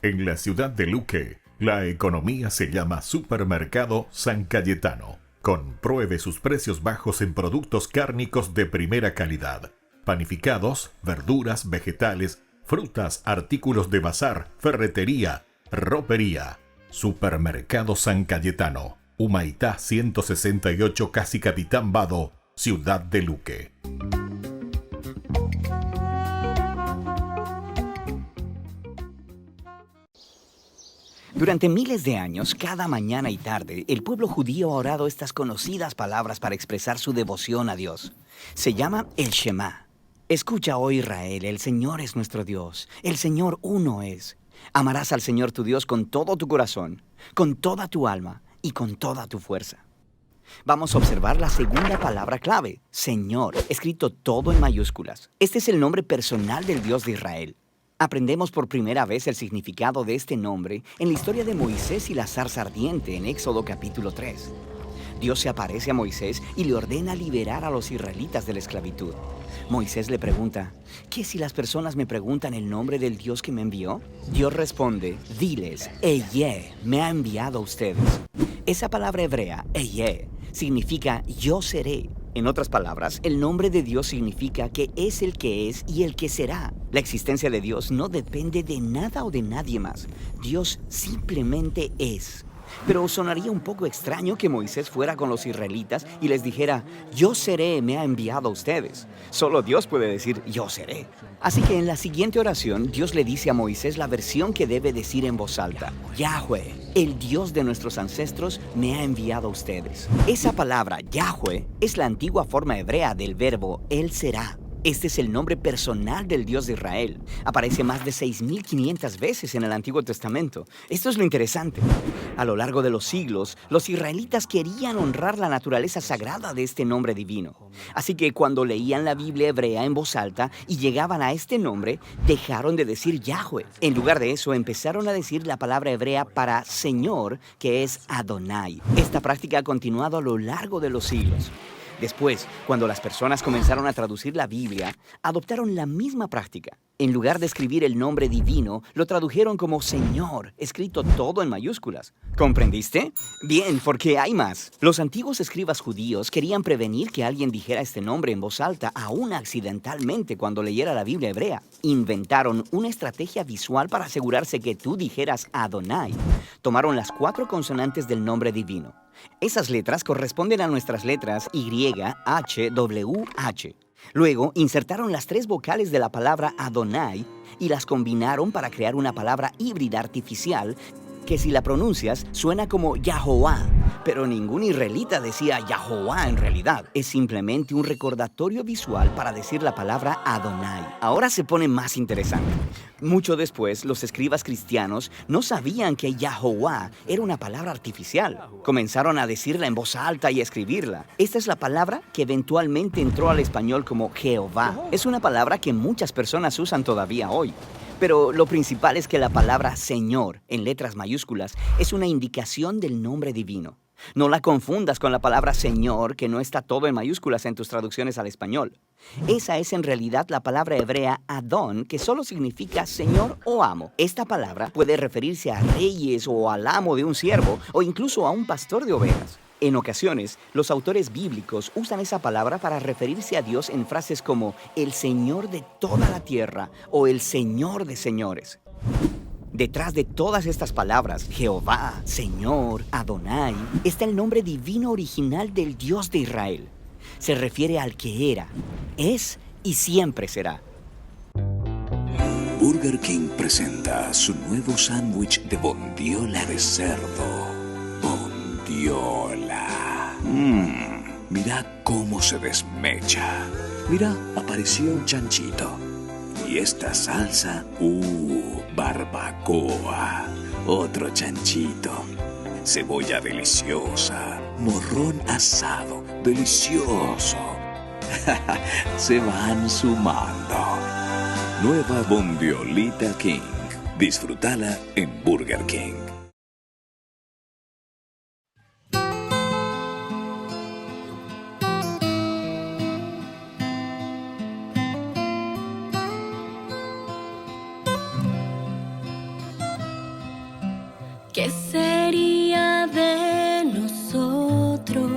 En la ciudad de Luque, la economía se llama Supermercado San Cayetano. Compruebe sus precios bajos en productos cárnicos de primera calidad. Panificados, verduras, vegetales, frutas, artículos de bazar, ferretería, ropería. Supermercado San Cayetano, Humaitá 168, Casi Capitán Vado, ciudad de Luque. Durante miles de años, cada mañana y tarde, el pueblo judío ha orado estas conocidas palabras para expresar su devoción a Dios. Se llama el Shema. Escucha, oh Israel, el Señor es nuestro Dios. El Señor uno es. Amarás al Señor tu Dios con todo tu corazón, con toda tu alma y con toda tu fuerza. Vamos a observar la segunda palabra clave, Señor, escrito todo en mayúsculas. Este es el nombre personal del Dios de Israel. Aprendemos por primera vez el significado de este nombre en la historia de Moisés y la zarza ardiente en Éxodo capítulo 3. Dios se aparece a Moisés y le ordena liberar a los israelitas de la esclavitud. Moisés le pregunta, ¿qué si las personas me preguntan el nombre del Dios que me envió? Dios responde, diles, Eyeh me ha enviado a ustedes. Esa palabra hebrea, Eyeh, significa yo seré. En otras palabras, el nombre de Dios significa que es el que es y el que será. La existencia de Dios no depende de nada o de nadie más. Dios simplemente es. Pero sonaría un poco extraño que Moisés fuera con los israelitas y les dijera, yo seré, me ha enviado a ustedes. Solo Dios puede decir, yo seré. Así que en la siguiente oración, Dios le dice a Moisés la versión que debe decir en voz alta. Yahweh, el Dios de nuestros ancestros, me ha enviado a ustedes. Esa palabra, Yahweh, es la antigua forma hebrea del verbo Él será. Este es el nombre personal del Dios de Israel. Aparece más de 6.500 veces en el Antiguo Testamento. Esto es lo interesante. A lo largo de los siglos, los israelitas querían honrar la naturaleza sagrada de este nombre divino. Así que cuando leían la Biblia hebrea en voz alta y llegaban a este nombre, dejaron de decir Yahweh. En lugar de eso, empezaron a decir la palabra hebrea para Señor, que es Adonai. Esta práctica ha continuado a lo largo de los siglos. Después, cuando las personas comenzaron a traducir la Biblia, adoptaron la misma práctica. En lugar de escribir el nombre divino, lo tradujeron como Señor, escrito todo en mayúsculas. ¿Comprendiste? Bien, porque hay más. Los antiguos escribas judíos querían prevenir que alguien dijera este nombre en voz alta, aún accidentalmente, cuando leyera la Biblia hebrea. Inventaron una estrategia visual para asegurarse que tú dijeras Adonai. Tomaron las 4 consonantes del nombre divino. Esas letras corresponden a nuestras letras Y, H, W, H. Luego, insertaron las 3 vocales de la palabra Adonai y las combinaron para crear una palabra híbrida artificial que si la pronuncias suena como Yahová, pero ningún israelita decía Yahová en realidad. Es simplemente un recordatorio visual para decir la palabra Adonai. Ahora se pone más interesante. Mucho después, los escribas cristianos no sabían que Yahová era una palabra artificial. Comenzaron a decirla en voz alta y a escribirla. Esta es la palabra que eventualmente entró al español como Jehová. Es una palabra que muchas personas usan todavía hoy. Pero lo principal es que la palabra Señor, en letras mayúsculas, es una indicación del nombre divino. No la confundas con la palabra Señor, que no está todo en mayúsculas en tus traducciones al español. Esa es en realidad la palabra hebrea Adón, que solo significa Señor o amo. Esta palabra puede referirse a reyes o al amo de un siervo, o incluso a un pastor de ovejas. En ocasiones, los autores bíblicos usan esa palabra para referirse a Dios en frases como el Señor de toda la tierra o el Señor de señores. Detrás de todas estas palabras, Jehová, Señor, Adonai, está el nombre divino original del Dios de Israel. Se refiere al que era, es y siempre será. Burger King presenta su nuevo sándwich de bondiola de cerdo. Bondiola. Mira cómo se desmecha. Mira, apareció un chanchito. Y esta salsa, barbacoa. Otro chanchito. Cebolla deliciosa. Morrón asado, delicioso. Se van sumando. Nueva Bondiolita King. Disfrútala en Burger King. ¿Qué sería de nosotros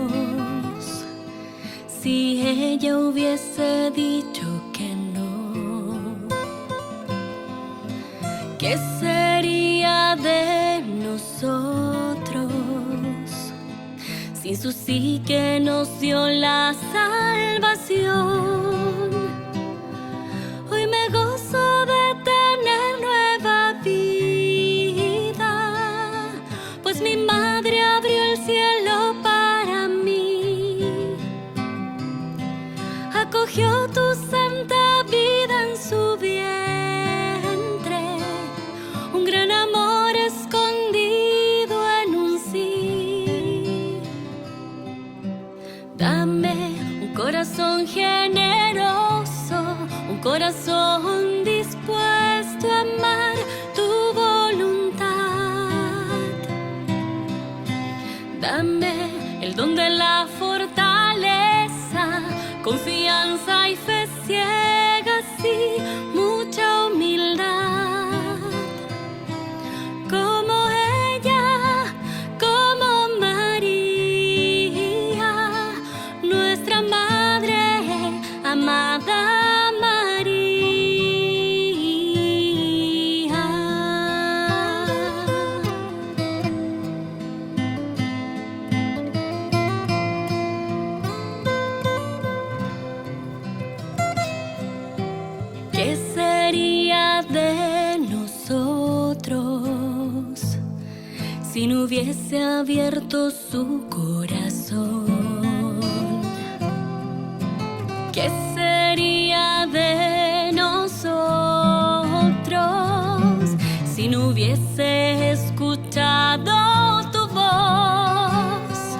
si ella hubiese dicho que no? ¿Qué sería de nosotros sin su sí que nos dio la salvación? Hoy me gozo de tener nueva vida, pues mi madre abrió el cielo para mí. Acogió tu santa vida en su vientre, un gran amor escondido en un sí. Dame un corazón generoso, un corazón dispuesto a amar tu voluntad. Dame el don de la fortaleza, confianza y fe ciegas y mucha humildad. Como ella, como María, nuestra madre amada María. ¿Qué sería de nosotros si no hubiese abierto su corazón? ¿Qué sería de nosotros si no hubiese escuchado tu voz?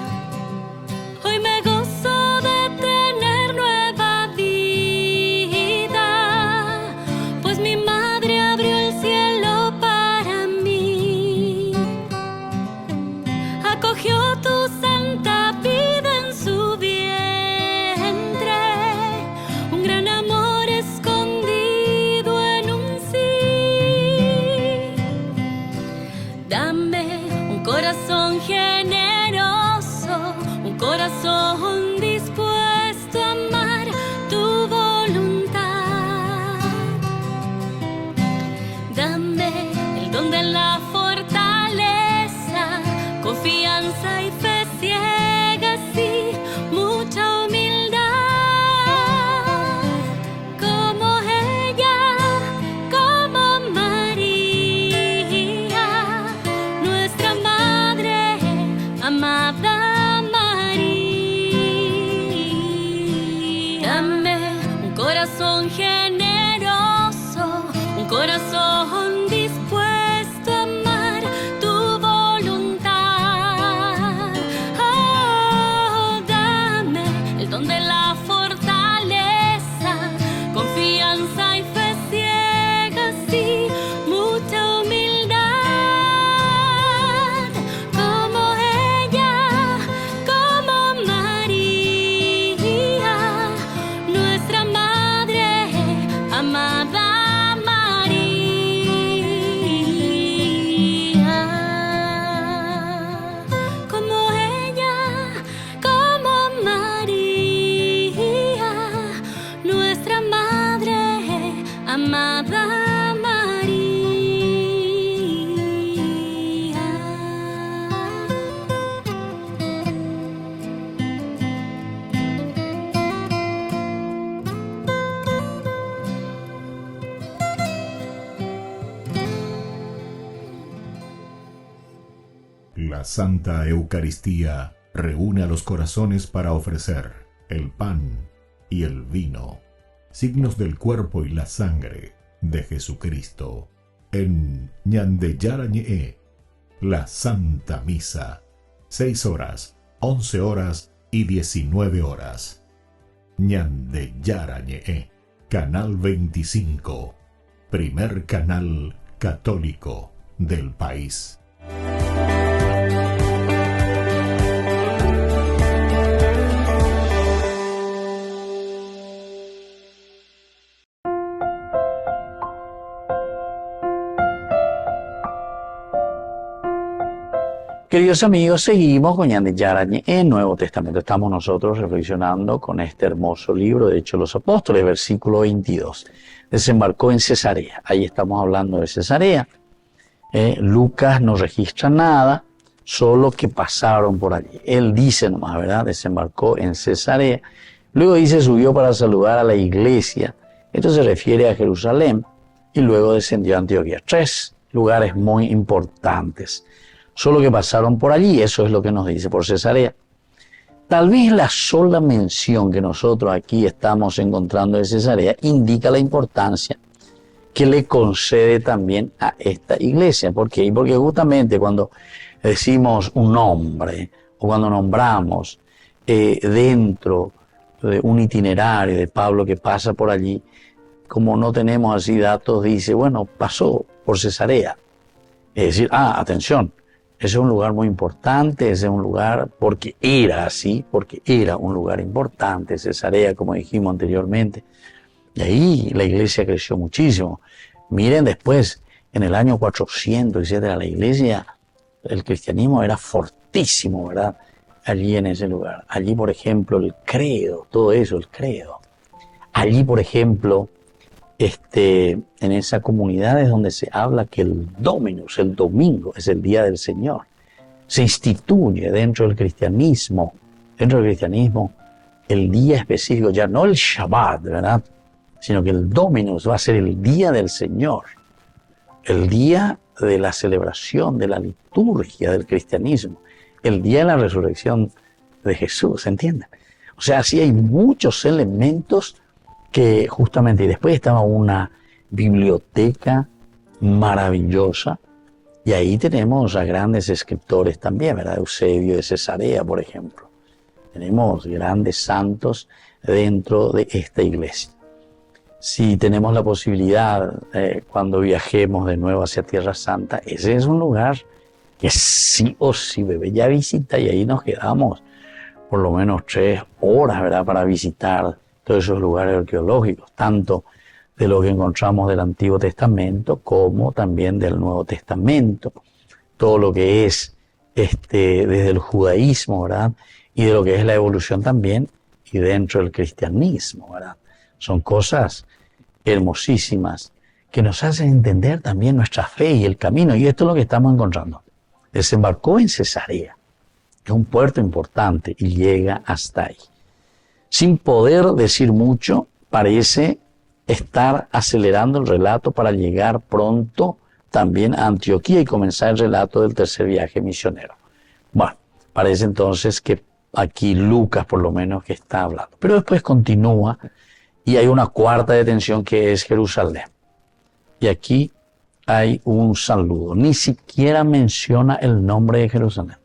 Hoy me gozo de tener nueva vida, pues mi madre abrió el cielo para mí. Acogió tu santa vida en su vientre, corazón generoso, un corazón dispuesto a amar tu voluntad. Oh, dame el don de la fortaleza, confianza y fe ciegas y mucha humildad. Como ella, como María, nuestra Madre amada María. Como ella, como María, nuestra Madre amada La Santa Eucaristía reúne a los corazones para ofrecer el pan y el vino, signos del cuerpo y la sangre de Jesucristo. En Ñande Yara Ñe'e, la Santa Misa, 6 horas, 11 horas y 19 horas. Ñande Yara Ñe'e, Canal 25, primer canal católico del país. Queridos amigos, seguimos con Ñande Yara Ñe'e, en Nuevo Testamento. Estamos nosotros reflexionando con este hermoso libro de Hechos de los Apóstoles, versículo 22. Desembarcó en Cesarea. Ahí estamos hablando de Cesarea. Lucas no registra nada, solo que pasaron por allí. Él dice nomás, ¿verdad? Desembarcó en Cesarea. Luego dice, subió para saludar a la iglesia. Esto se refiere a Jerusalén. Y luego descendió a Antioquía. 3 lugares muy importantes. Solo que pasaron por allí, eso es lo que nos dice por Cesarea. Tal vez la sola mención que nosotros aquí estamos encontrando de Cesarea indica la importancia que le concede también a esta iglesia. ¿Por qué? Porque justamente cuando decimos un nombre o cuando nombramos dentro de un itinerario de Pablo que pasa por allí, como no tenemos así datos, dice, bueno, pasó por Cesarea. Es decir, atención. Ese es un lugar muy importante, ese es un lugar porque era así, porque era un lugar importante, Cesarea, como dijimos anteriormente. Y ahí la iglesia creció muchísimo. Miren después, en el año 400, etcétera, la iglesia, el cristianismo era fortísimo, ¿verdad? Allí en ese lugar. Allí, por ejemplo, el credo, todo eso, el credo. Allí, por ejemplo, en esa comunidad es donde se habla que el Dominus, el domingo, es el día del Señor. Se instituye dentro del cristianismo, el día específico, ya no el Shabbat, ¿verdad? Sino que el Dominus va a ser el día del Señor, el día de la celebración, de la liturgia del cristianismo, el día de la resurrección de Jesús, ¿entienden? O sea, sí hay muchos elementos que justamente, y después estaba una biblioteca maravillosa, y ahí tenemos a grandes escritores también, ¿verdad? Eusebio de Cesarea, por ejemplo. Tenemos grandes santos dentro de esta iglesia. Si tenemos la posibilidad, cuando viajemos de nuevo hacia Tierra Santa, ese es un lugar que sí o sí, bebé, ya visita, y ahí nos quedamos por lo menos 3 horas, ¿verdad? Para visitar todos esos lugares arqueológicos, tanto de lo que encontramos del Antiguo Testamento como también del Nuevo Testamento, todo lo que es desde el judaísmo, ¿verdad? Y de lo que es la evolución también y dentro del cristianismo, ¿verdad? Son cosas hermosísimas que nos hacen entender también nuestra fe y el camino, y esto es lo que estamos encontrando. Desembarcó en Cesarea, que es un puerto importante, y llega hasta ahí. Sin poder decir mucho, parece estar acelerando el relato para llegar pronto también a Antioquía y comenzar el relato del tercer viaje misionero. Bueno, parece entonces que aquí Lucas por lo menos que está hablando. Pero después continúa Y hay una cuarta detención que es Jerusalén. Y aquí hay un saludo. Ni siquiera menciona el nombre de Jerusalén.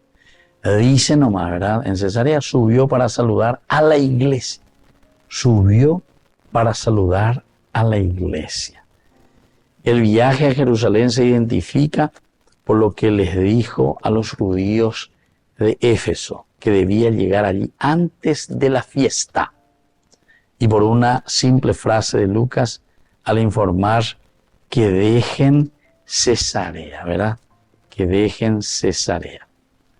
Dice nomás, ¿verdad? En Cesarea subió para saludar a la iglesia. Subió para saludar a la iglesia. El viaje a Jerusalén se identifica por lo que les dijo a los judíos de Éfeso, que debía llegar allí antes de la fiesta. Y por una simple frase de Lucas, al informar que dejen Cesarea, ¿verdad? Que dejen Cesarea.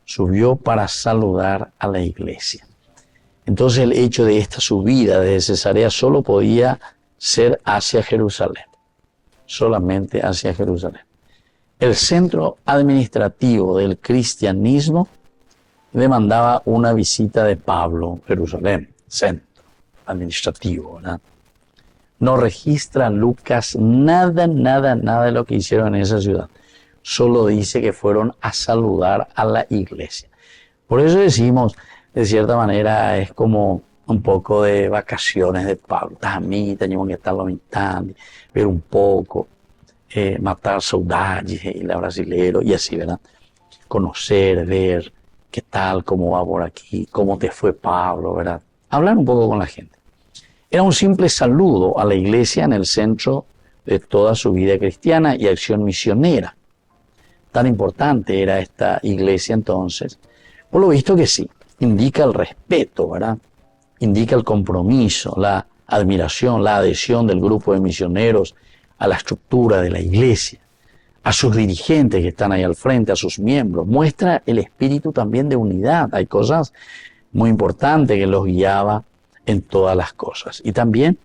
Subió para saludar a la iglesia. Entonces el hecho de esta subida desde Cesarea solo podía ser hacia Jerusalén. Solamente hacia Jerusalén. El centro administrativo del cristianismo demandaba una visita de Pablo, Jerusalén, centro administrativo, ¿verdad? No registra Lucas nada de lo que hicieron en esa ciudad. Solo dice que fueron a saludar a la iglesia. Por eso decimos, de cierta manera, es como un poco de vacaciones de Pablo. También tenemos que estar lamentando, ver un poco, matar saudades y la brasilero y así, ¿verdad? Conocer, ver qué tal, cómo va por aquí, cómo te fue Pablo, ¿verdad? Hablar un poco con la gente. Era un simple saludo a la iglesia en el centro de toda su vida cristiana y acción misionera. Tan importante era esta iglesia entonces. Por lo visto que sí, indica el respeto, ¿verdad? Indica el compromiso, la admiración, la adhesión del grupo de misioneros a la estructura de la iglesia, a sus dirigentes que están ahí al frente, a sus miembros. Muestra el espíritu también de unidad. Hay cosas muy importantes que los guiaba en todas las cosas. Y también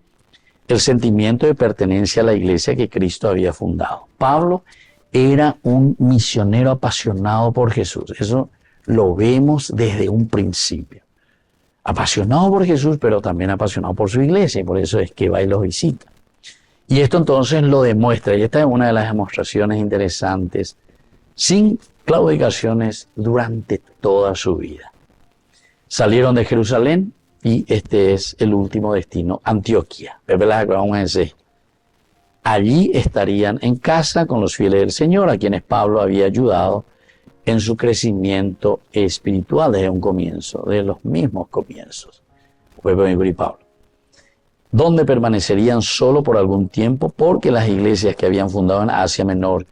el sentimiento de pertenencia a la iglesia que Cristo había fundado. Pablo era un misionero apasionado por Jesús. Eso lo vemos desde un principio. Apasionado por Jesús, pero también apasionado por su iglesia. Y por eso es que va y los visita. Y esto entonces lo demuestra. Y esta es una de las demostraciones interesantes, sin claudicaciones, durante toda su vida. Salieron de Jerusalén y este es el último destino, Antioquía. Allí estarían en casa con los fieles del Señor, a quienes Pablo había ayudado en su crecimiento espiritual desde un comienzo, de los mismos comienzos. Fue Pablo. Donde permanecerían solo por algún tiempo, porque las iglesias que habían fundado en Asia Menor,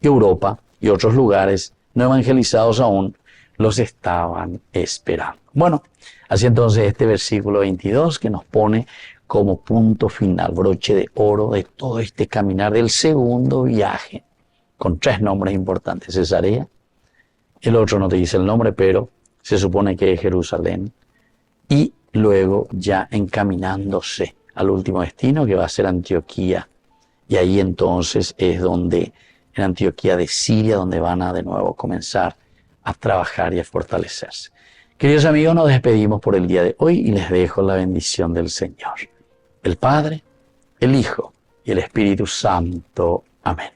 Europa y otros lugares no evangelizados aún, los estaban esperando. Bueno, así entonces este versículo 22 que nos pone como punto final, broche de oro de todo este caminar del segundo viaje, con 3 nombres importantes: Cesarea, el otro no te dice el nombre, pero se supone que es Jerusalén, y luego ya encaminándose al último destino, que va a ser Antioquía, y ahí entonces es donde, en Antioquía de Siria, donde van a de nuevo comenzar a trabajar y a fortalecerse. Queridos amigos, nos despedimos por el día de hoy y les dejo la bendición del Señor, el Padre, el Hijo y el Espíritu Santo. Amén.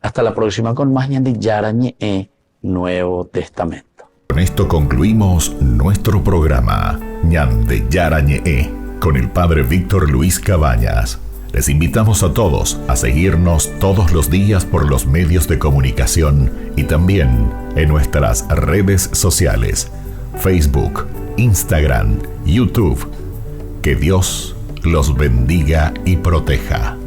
Hasta la próxima con más Ñande Yara Ñe, Nuevo Testamento. Con esto concluimos nuestro programa Ñande Yara Ñe con el Padre Víctor Luis Cabañas. Les invitamos a todos a seguirnos todos los días por los medios de comunicación y también en nuestras redes sociales, Facebook, Instagram, YouTube. Que Dios los bendiga y proteja.